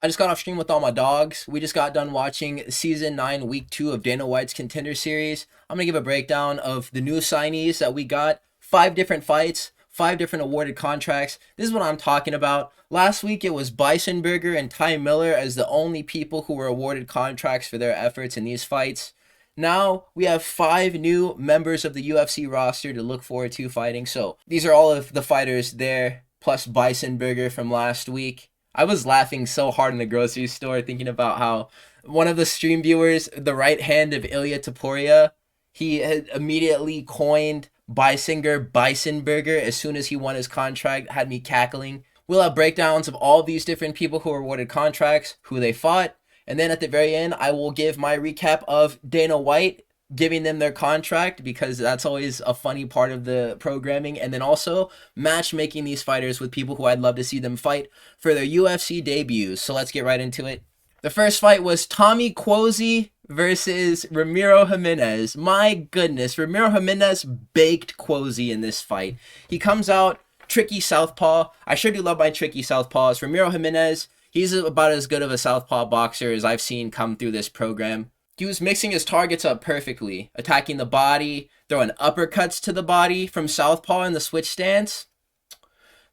I just got off stream with all my dogs. We just got done watching season 9, week 2 of Dana White's Contender series. I'm going to give a breakdown of the new signees that we got. 5 different fights, 5 different awarded contracts. This is what I'm talking about. Last week it was Baisanburger and Ty Miller as the only people who were awarded contracts for their efforts in these fights. Now we have 5 new members of the UFC roster to look forward to fighting. So these are all of the fighters there, plus Baisanburger from last week. I was laughing so hard in the grocery store thinking about how one of the stream viewers, the right hand of Ilya Taporia, he had immediately coined Baisanburger as soon as he won his contract, had me cackling. We'll have breakdowns of all these different people who were awarded contracts, who they fought, and then at the very end, I will give my recap of Dana White giving them their contract, because that's always a funny part of the programming, and then also matchmaking these fighters with people who I'd love to see them fight for their UFC debuts. So let's get right into it. The first fight was Tommy Cuozzi versus Ramiro Jimenez. My goodness, Ramiro Jimenez baked Cuozzi in this fight. He comes out tricky southpaw. I sure do love my tricky southpaws. Ramiro Jimenez, he's about as good of a southpaw boxer as I've seen come through this program. He was mixing his targets up perfectly, attacking the body, throwing uppercuts to the body from southpaw in the switch stance.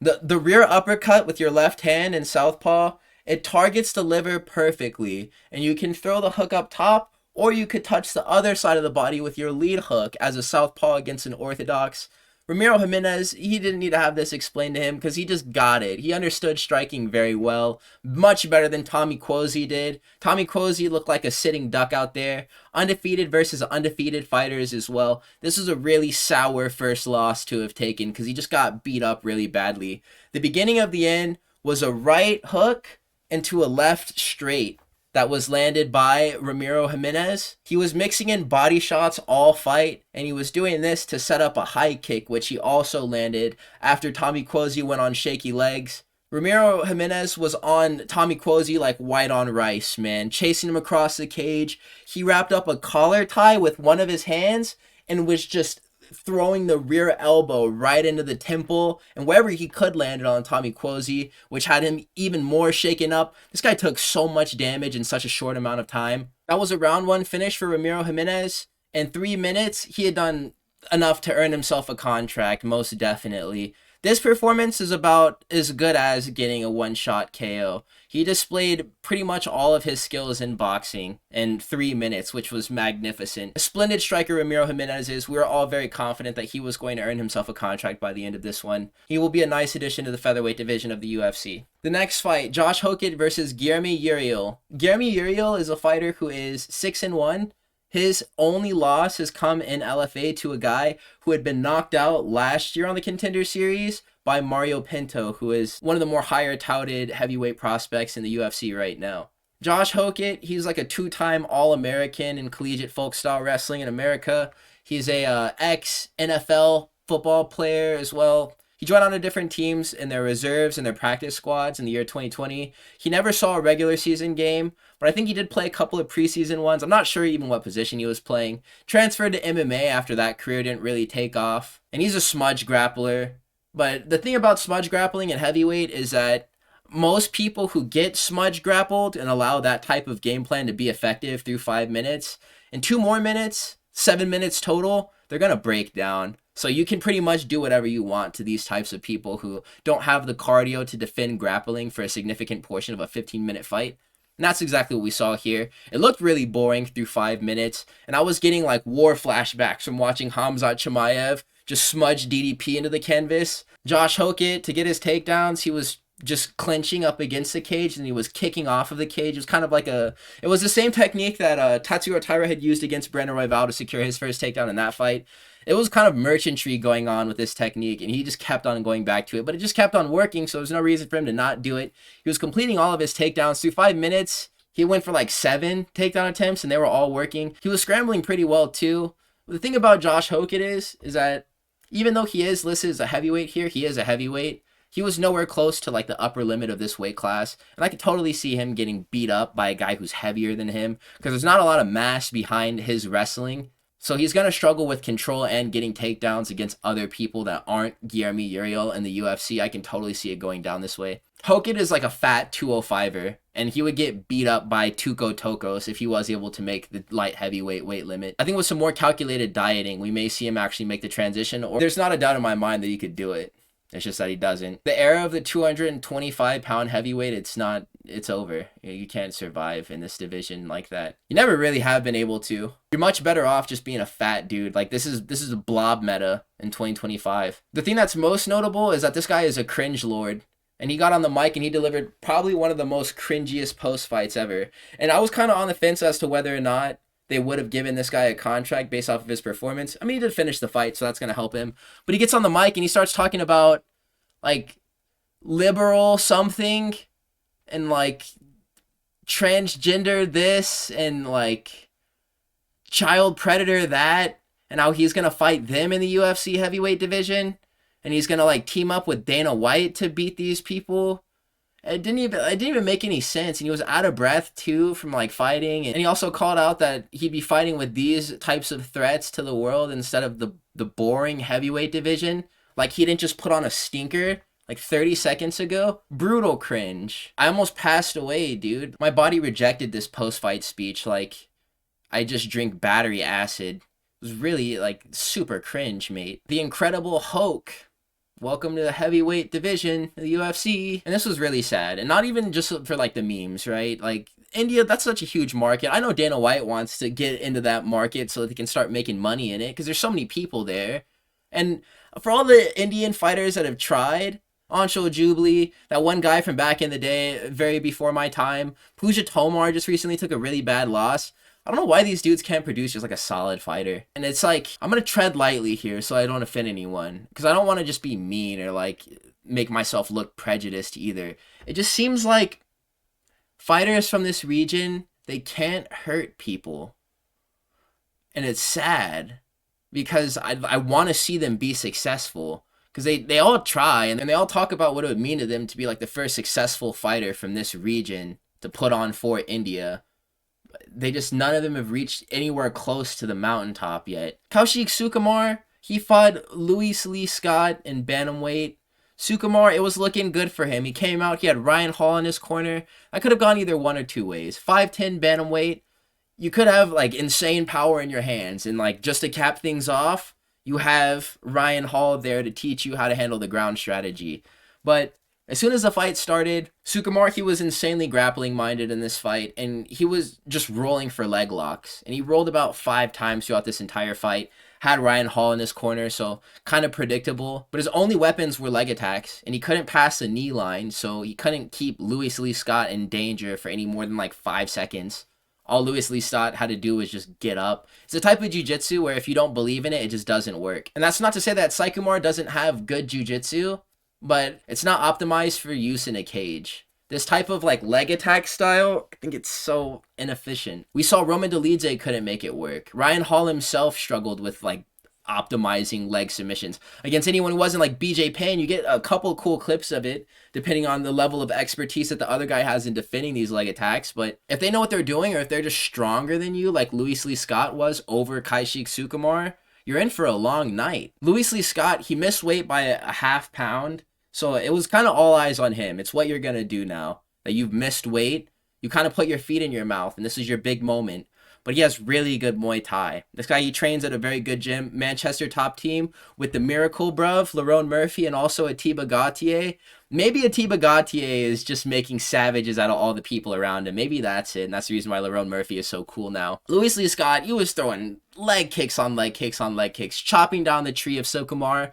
The rear uppercut with your left hand in southpaw, it targets the liver perfectly, and you can throw the hook up top, or you could touch the other side of the body with your lead hook as a southpaw against an orthodox. Ramiro Jimenez, he didn't need to have this explained to him because he just got it. He understood striking very well, much better than Tommy Cuozzi did. Tommy Cuozzi looked like a sitting duck out there. Undefeated versus undefeated fighters as well. This was a really sour first loss to have taken because he just got beat up really badly. The beginning of the end was a right hook into a left straight that was landed by Ramiro Jimenez. He was mixing in body shots all fight, and he was doing this to set up a high kick, which he also landed after Tommy Cuozzi went on shaky legs. Ramiro Jimenez was on Tommy Cuozzi like white on rice, man, chasing him across the cage. He wrapped up a collar tie with one of his hands and was just throwing the rear elbow right into the temple, and wherever he could land it on Tommy Cuozzi, which had him even more shaken up. This guy took so much damage in such a short amount of time. That was a round 1 finish for Ramiro Jimenez. In 3 minutes, he had done enough to earn himself a contract, most definitely. This performance is about as good as getting a one-shot KO. He displayed pretty much all of his skills in boxing in 3 minutes, which was magnificent. A splendid striker Ramiro Jimenez is. We were all very confident that he was going to earn himself a contract by the end of this one. He will be a nice addition to the featherweight division of the UFC. The next fight, Josh Hokit versus Guilherme Uriel. Guilherme Uriel is a fighter who is 6-1. His only loss has come in LFA to a guy who had been knocked out last year on the Contender series by Mario Pinto, who is one of the more higher touted heavyweight prospects in the UFC right now. Josh Hokit, he's like a 2-time All-American in collegiate folk style wrestling in America. He's a ex-NFL football player as well. He joined on to different teams in their reserves and their practice squads in the year 2020. He never saw a regular season game, but I think he did play a couple of preseason ones. I'm not sure even what position he was playing. Transferred to MMA after that career didn't really take off. And he's a smudge grappler. But the thing about smudge grappling in heavyweight is that most people who get smudge grappled and allow that type of game plan to be effective through 5 minutes, in 2 more minutes, 7 minutes total, they're going to break down. So you can pretty much do whatever you want to these types of people who don't have the cardio to defend grappling for a significant portion of a 15-minute fight. And that's exactly what we saw here. It looked really boring through 5 minutes, and I was getting like war flashbacks from watching Khamzat Chimaev just smudge DDP into the canvas. Josh Hokit, to get his takedowns, he was just clinching up against the cage and he was kicking off of the cage. It was kind of like it was the same technique that Tatsuro Taira had used against Brandon Royval to secure his first takedown in that fight. It was kind of merchantry going on with this technique, and he just kept on going back to it, but it just kept on working, so there's no reason for him to not do it. He was completing all of his takedowns through 5 minutes. He went for like 7 takedown attempts, and they were all working. He was scrambling pretty well, too. The thing about Josh Hokit is that even though he is listed as a heavyweight here, he is a heavyweight. He was nowhere close to like the upper limit of this weight class, and I could totally see him getting beat up by a guy who's heavier than him, because there's not a lot of mass behind his wrestling. So he's going to struggle with control and getting takedowns against other people that aren't Guilherme Uriel in the UFC. I can totally see it going down this way. Hokit is like a fat 205er, and he would get beat up by Tuco Tokos if he was able to make the light heavyweight weight limit. I think with some more calculated dieting, we may see him actually make the transition, or there's not a doubt in my mind that he could do it. It's just that he doesn't. The era of the 225-pound heavyweight, it's over. You can't survive in this division like that. You never really have been able to. You're much better off just being a fat dude. Like, this is a blob meta in 2025. The thing that's most notable is that this guy is a cringe lord. And he got on the mic and he delivered probably one of the most cringiest post fights ever. And I was kind of on the fence as to whether or not they would have given this guy a contract based off of his performance. I mean, he did finish the fight, so that's going to help him. But he gets on the mic and he starts talking about, like, liberal something and, like, transgender this and, like, child predator that, and how he's going to fight them in the UFC heavyweight division. And he's going to, like, team up with Dana White to beat these people. It didn't even make any sense. And he was out of breath, too, from, like, fighting. And he also called out that he'd be fighting with these types of threats to the world instead of the boring heavyweight division. Like, he didn't just put on a stinker, like, 30 seconds ago. Brutal cringe. I almost passed away, dude. My body rejected this post-fight speech like I just drink battery acid. It was really, like, super cringe, mate. The Incredible Hulk. Welcome to the heavyweight division of the UFC. And this was really sad. And not even just for, like, the memes, right? Like, India, that's such a huge market. I know Dana White wants to get into that market so that they can start making money in it because there's so many people there. And for all the Indian fighters that have tried, Anshul Jubilee, that one guy from back in the day, very before my time, Pooja Tomar just recently took a really bad loss. I don't know why these dudes can't produce just like a solid fighter. And it's like, I'm going to tread lightly here so I don't offend anyone. Because I don't want to just be mean or like make myself look prejudiced either. It just seems like fighters from this region, they can't hurt people. And it's sad because I want to see them be successful. Because they all try and they all talk about what it would mean to them to be like the first successful fighter from this region to put on for India. They just, none of them have reached anywhere close to the mountaintop yet. Kaushik Saikumar, he fought Luis Lee Scott in bantamweight. Saikumar, it was looking good for him. He came out, he had Ryan Hall in his corner. I could have gone either one or two ways. 5'10" bantamweight, you could have like insane power in your hands. And like just to cap things off, you have Ryan Hall there to teach you how to handle the ground strategy. But as soon as the fight started, Saikumar, he was insanely grappling minded in this fight, and he was just rolling for leg locks. And he rolled about 5 times throughout this entire fight, had Ryan Hall in his corner, so kind of predictable. But his only weapons were leg attacks, and he couldn't pass the knee line, so he couldn't keep Luis Lee Scott in danger for any more than like 5 seconds. All Luis Lee Scott had to do was just get up. It's a type of jiu-jitsu where if you don't believe in it, it just doesn't work. And that's not to say that Saikumar doesn't have good jiu-jitsu, but it's not optimized for use in a cage. This type of like leg attack style, I think it's so inefficient. We saw Roman Dolidze couldn't make it work. Ryan Hall himself struggled with like optimizing leg submissions. Against anyone who wasn't like BJ Penn, you get a couple cool clips of it, depending on the level of expertise that the other guy has in defending these leg attacks. But if they know what they're doing, or if they're just stronger than you, like Luis Lee Scott was over Kaushik Saikumar, you're in for a long night. Luis Lee Scott, he missed weight by a half pound. So it was kind of all eyes on him. It's what you're going to do now. That you've missed weight. You kind of put your feet in your mouth. And this is your big moment. But he has really good Muay Thai. This guy, he trains at a very good gym. Manchester top team with the Miracle Bruv, Lerone Murphy, and also Atiba Gautier. Maybe Atiba Gautier is just making savages out of all the people around him. Maybe that's it. And that's the reason why Lerone Murphy is so cool now. Luis Lee Scott, he was throwing leg kicks on leg kicks on leg kicks. Chopping down the tree of Saikumar,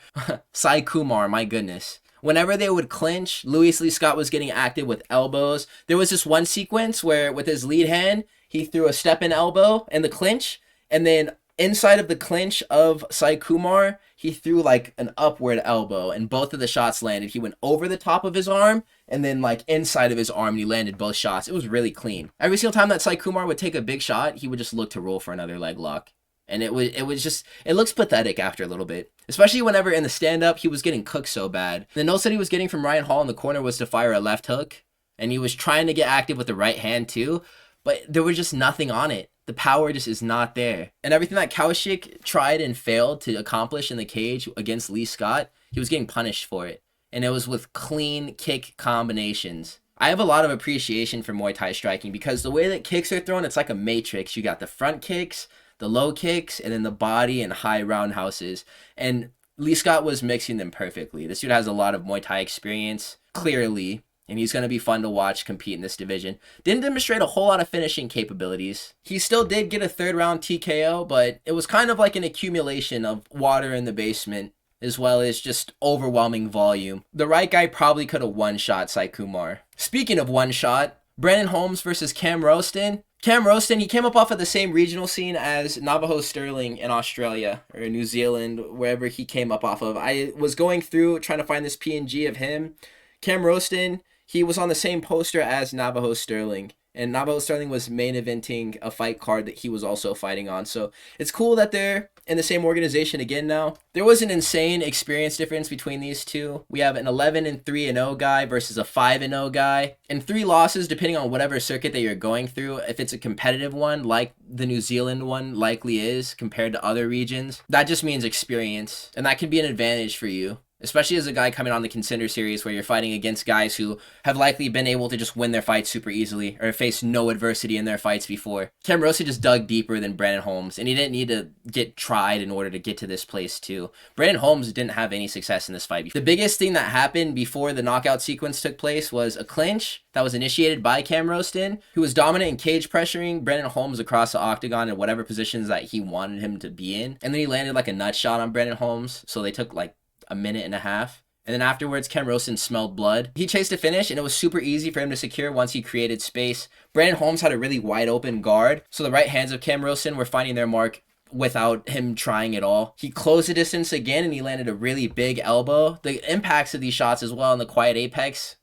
my goodness. Whenever they would clinch, Luis Lee Scott was getting active with elbows. There was this one sequence where with his lead hand, he threw a step-in elbow in the clinch, and then inside of the clinch of Saikumar, he threw like an upward elbow, and both of the shots landed. He went over the top of his arm, and then like inside of his arm, and he landed both shots. It was really clean. Every single time that Saikumar would take a big shot, he would just look to roll for another leg lock. And it looks pathetic after a little bit. Especially whenever in the stand-up, he was getting cooked so bad. The notes that he was getting from Ryan Hall in the corner was to fire a left hook. And he was trying to get active with the right hand too. But there was just nothing on it. The power just is not there. And everything that Kaushik tried and failed to accomplish in the cage against Lee Scott, he was getting punished for it. and it was with clean kick combinations. I have a lot of appreciation for Muay Thai striking because the way that kicks are thrown, it's like a matrix. You got the front kicks, the low kicks, and then the body and high roundhouses. And Lee Scott was mixing them perfectly. This dude has a lot of Muay Thai experience, clearly, and he's going to be fun to watch compete in this division. Didn't demonstrate a whole lot of finishing capabilities. He still did get a 3rd round TKO, but it was kind of like an accumulation of water in the basement, as well as just overwhelming volume. The right guy probably could have one-shot Saikumar. Speaking of one-shot, Brandon Holmes versus Cam Rowston. Cam Rowston, he came up off of the same regional scene as Navajo Sterling in Australia or New Zealand, wherever he came up off of. I was going through trying to find this PNG of him. Cam Rowston, he was on the same poster as Navajo Sterling. And Navajo Sterling was main eventing a fight card that he was also fighting on. So it's cool that they're in the same organization again now. There was an insane experience difference between these two. We have an 11-3-0 guy versus a 5-0 guy. And 3 losses depending on whatever circuit that you're going through. If it's a competitive one, like the New Zealand one likely is compared to other regions, that just means experience. And that can be an advantage for you. Especially as a guy coming on the Contender series where you're fighting against guys who have likely been able to just win their fights super easily or face no adversity in their fights before. Cam Rowston just dug deeper than Brandon Holmes, and he didn't need to get tried in order to get to this place too. Brandon Holmes didn't have any success in this fight. The biggest thing that happened before the knockout sequence took place was a clinch that was initiated by Cam Rowston, who was dominant in cage pressuring Brandon Holmes across the octagon in whatever positions that he wanted him to be in. And then he landed like a nut shot on Brandon Holmes, so they took like a minute and a half. And then afterwards, Cam Rowston smelled blood. He chased a finish, and it was super easy for him to secure once he created space. Brandon Holmes had a really wide open guard, so the right hands of Cam Rowston were finding their mark without him trying at all. He closed the distance again, and he landed a really big elbow. The impacts of these shots as well in the quiet apex,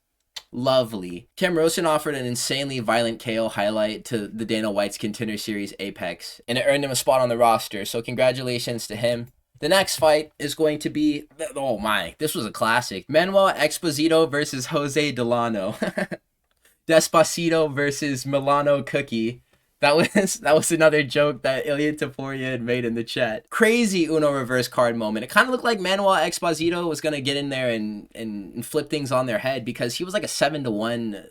lovely. Cam Rowston offered an insanely violent KO highlight to the Dana White's Contender Series Apex, and it earned him a spot on the roster, so congratulations to him. The next fight is going to be, oh my, this was a classic. Manuel Exposito versus José Delano. Despacito versus Milano Cookie. That was another joke that Ilya Taporia had made in the chat. Crazy Uno reverse card moment. It kind of looked like Manuel Exposito was going to get in there and flip things on their head because he was like a 7-1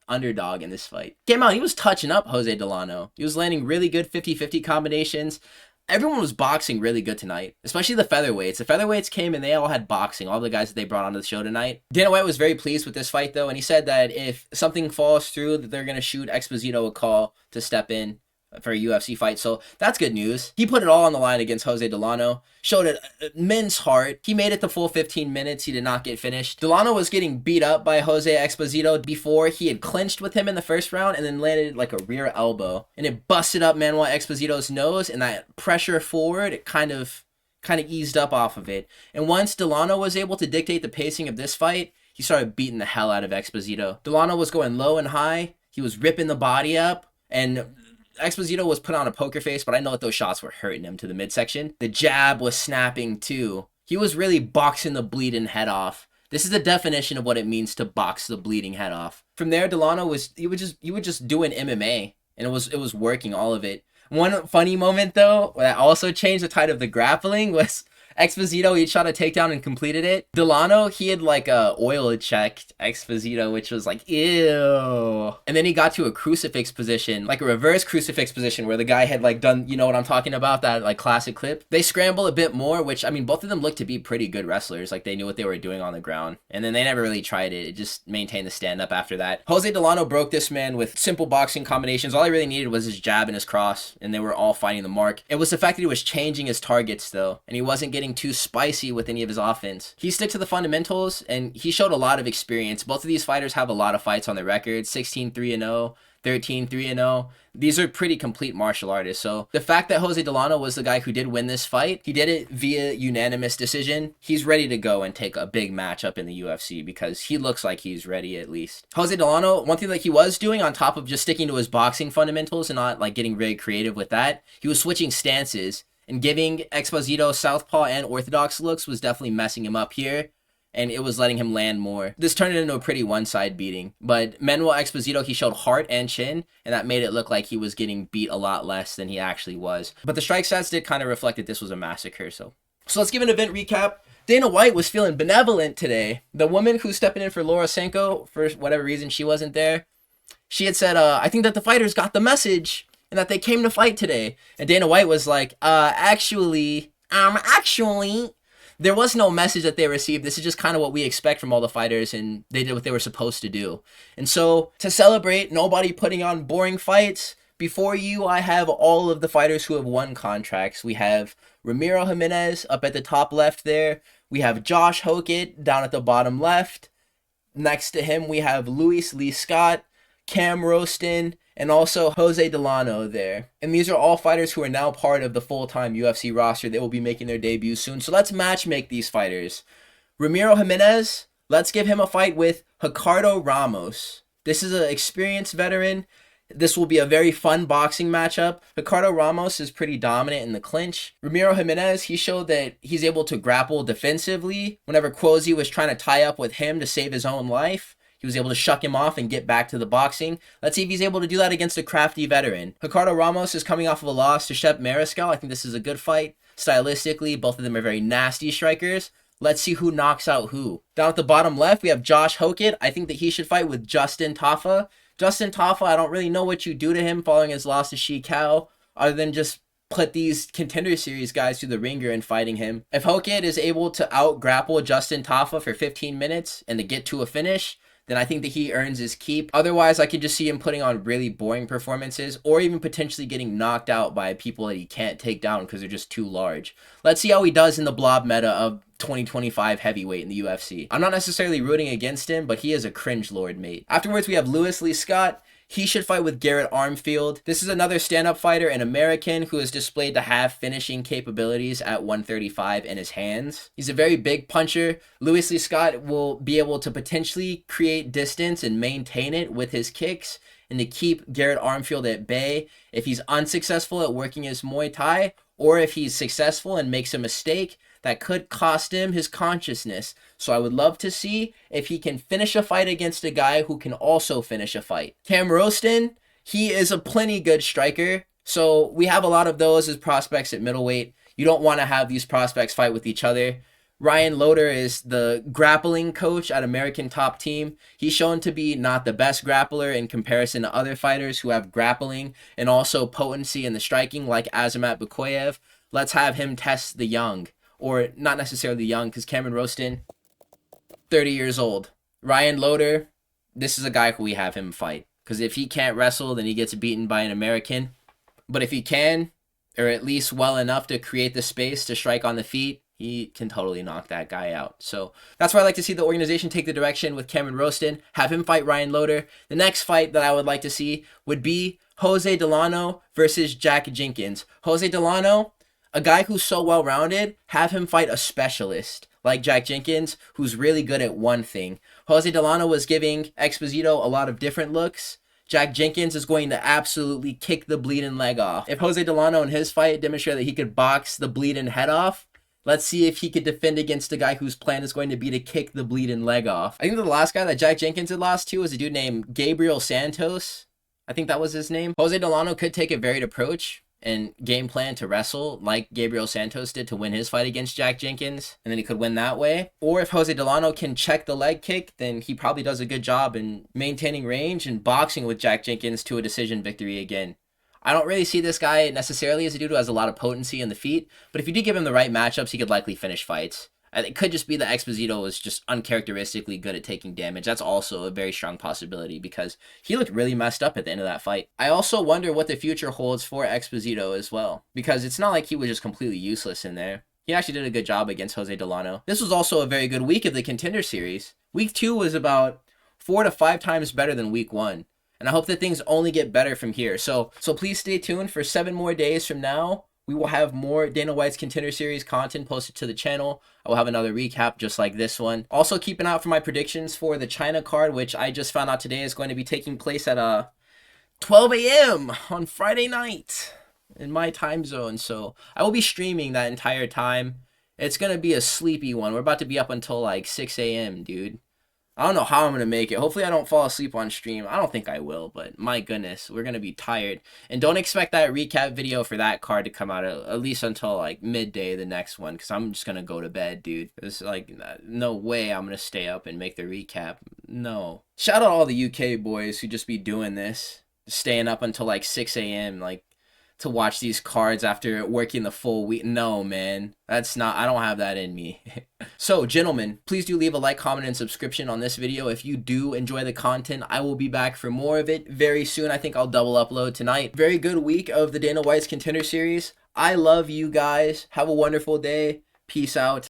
underdog in this fight. Came out, he was touching up José Delano. He was landing really good 50-50 combinations. Everyone was boxing really good tonight, especially the featherweights. The featherweights came and they all had boxing, all the guys that they brought onto the show tonight. Dana White was very pleased with this fight, though, and he said that if something falls through, that they're going to shoot Exposito a call to step in for a UFC fight, so that's good news. He put it all on the line against José Delano, showed an immense heart. He made it the full 15 minutes. He did not get finished. Delano was getting beat up by José Exposito before he had clinched with him in the first round and then landed like a rear elbow, and it busted up Manuel Exposito's nose, and that pressure forward, it kind of eased up off of it. And once Delano was able to dictate the pacing of this fight, he started beating the hell out of Exposito. Delano was going low and high. He was ripping the body up, and Exposito was put on a poker face, but I know that those shots were hurting him to the midsection. The jab was snapping too. He was really boxing the bleeding head off. This is the definition of what it means to box the bleeding head off. From there, Delano was he would just do an MMA, and it was working, all of it. One funny moment though that also changed the tide of the grappling was Exposito, he shot a takedown and completed it. Delano, he had like oil checked Exposito, which was like, ew. And then he got to a crucifix position, like a reverse crucifix position where the guy had like done, you know what I'm talking about, that like classic clip. They scramble a bit more, which I mean, both of them looked to be pretty good wrestlers. Like they knew what they were doing on the ground. And then they never really tried it. It just maintained the stand up after that. José Delano broke this man with simple boxing combinations. All he really needed was his jab and his cross, and they were all finding the mark. It was the fact that he was changing his targets though, and he wasn't getting too spicy with any of his offense. He stuck to the fundamentals, and he showed a lot of experience. Both of these fighters have a lot of fights on their record, 16-3-0, 13-3-0. These are pretty complete martial artists. So the fact that José Delano was the guy who did win this fight, he did it via unanimous decision. He's ready to go and take a big matchup in the UFC because he looks like he's ready at least. José Delano, one thing that he was doing on top of just sticking to his boxing fundamentals and not like getting very creative with that, he was switching stances. And giving Exposito southpaw and orthodox looks was definitely messing him up here, and it was letting him land more. This turned into a pretty one-side beating, but Manuel Exposito, he showed heart and chin, and that made it look like he was getting beat a lot less than he actually was. But the strike stats did kind of reflect that this was a massacre, so let's give an event recap. Dana White was feeling benevolent today. The woman who's stepping in for Laura Sanko, for whatever reason she wasn't there, she had said, I think that the fighters got the message and that they came to fight today. And Dana White was like, actually, there was no message that they received. This is just kind of what we expect from all the fighters, and they did what they were supposed to do. And so, to celebrate nobody putting on boring fights, before you, I have all of the fighters who have won contracts. We have Ramiro Jimenez up at the top left there. We have Josh Hokit down at the bottom left. Next to him, we have Luis Lee Scott, Cam Rowston, and also José Delano there. And these are all fighters who are now part of the full-time UFC roster. They will be making their debuts soon. So let's matchmake these fighters. Ramiro Jimenez, let's give him a fight with Ricardo Ramos. This is an experienced veteran. This will be a very fun boxing matchup. Ricardo Ramos is pretty dominant in the clinch. Ramiro Jimenez, he showed that he's able to grapple defensively. Whenever Cuozzi was trying to tie up with him to save his own life, he was able to shuck him off and get back to the boxing. Let's see if he's able to do that against a crafty veteran. Ricardo Ramos is coming off of a loss to Shep Mariscal. I think this is a good fight. Stylistically, both of them are very nasty strikers. Let's see who knocks out who. Down at the bottom left, we have Josh Hokit. I think that he should fight with Justin Tafa. Justin Tafa, I don't really know what you do to him following his loss to Shi Kao, other than just put these Contender Series guys through the ringer and fighting him. If Hokit is able to out-grapple Justin Tafa for 15 minutes and to get to a finish, then I think that he earns his keep. Otherwise, I could just see him putting on really boring performances or even potentially getting knocked out by people that he can't take down because they're just too large. Let's see how he does in the blob meta of 2025 heavyweight in the UFC. I'm not necessarily rooting against him, but he is a cringe lord, mate. Afterwards, we have Luis Lee Scott. He should fight with Garrett Armfield. This is another stand-up fighter, an American who has displayed to have finishing capabilities at 135 in his hands. He's a very big puncher. Luis Lee Scott will be able to potentially create distance and maintain it with his kicks and to keep Garrett Armfield at bay if he's unsuccessful at working his Muay Thai, or if he's successful and makes a mistake that could cost him his consciousness. So I would love to see if he can finish a fight against a guy who can also finish a fight. Cam Rowston, he is a plenty good striker. So we have a lot of those as prospects at middleweight. You don't want to have these prospects fight with each other. Ryan Loder is the grappling coach at American Top Team. He's shown to be not the best grappler in comparison to other fighters who have grappling and also potency in the striking like Azamat Bukoyev. Let's have him test the young. Or not necessarily young, because Cameron Rowston, 30 years old. Ryan Loder, this is a guy who we have him fight. Because if he can't wrestle, then he gets beaten by an American. But if he can, or at least well enough to create the space to strike on the feet, he can totally knock that guy out. So that's why I like to see the organization take the direction with Cameron Rowston, have him fight Ryan Loder. The next fight that I would like to see would be José Delano versus Jack Jenkins. José Delano, a guy who's so well-rounded, have him fight a specialist like Jack Jenkins, who's really good at one thing. José Delano was giving Exposito a lot of different looks. Jack Jenkins is going to absolutely kick the bleeding leg off. If José Delano in his fight demonstrated that he could box the bleeding head off, let's see if he could defend against a guy whose plan is going to be to kick the bleeding leg off. I think the last guy that Jack Jenkins had lost to was a dude named Gabriel Santos. I think that was his name. José Delano could take a varied approach and game plan to wrestle like Gabriel Santos did to win his fight against Jack Jenkins, and then he could win that way. Or if José Delano can check the leg kick, then he probably does a good job in maintaining range and boxing with Jack Jenkins to a decision victory again. I don't really see this guy necessarily as a dude who has a lot of potency in the feet, but if you do give him the right matchups, he could likely finish fights. It could just be that Exposito was just uncharacteristically good at taking damage. That's also a very strong possibility because he looked really messed up at the end of that fight. I also wonder what the future holds for Exposito as well, because it's not like he was just completely useless in there. He actually did a good job against José Delano. This was also a very good week of the Contender Series. Week 2 was about 4 to 5 times better than week 1. And I hope that things only get better from here. So please stay tuned for 7 more days from now. We will have more Dana White's Contender Series content posted to the channel. I will have another recap just like this one. Also, keep an eye out for my predictions for the China card, which I just found out today is going to be taking place at 12 a.m. on Friday night in my time zone. So I will be streaming that entire time. It's going to be a sleepy one. We're about to be up until like 6 a.m., dude. I don't know how I'm gonna make it. Hopefully I don't fall asleep on stream. I don't think I will, but my goodness, we're gonna be tired. And don't expect that recap video for that card to come out at least until like midday the next one, because I'm just gonna go to bed, dude. It's like no way I'm gonna stay up and make the recap. No. Shout out all the UK boys who just be doing this, staying up until like 6 a.m. like to watch these cards after working the full week. No, man, that's not, I don't have that in me. So gentlemen, please do leave a like, comment, and subscription on this video if you do enjoy the content. I will be back for more of it very soon. I think I'll double upload tonight. Very good week of the Dana White's Contender Series. I love you guys. Have a wonderful day. Peace out.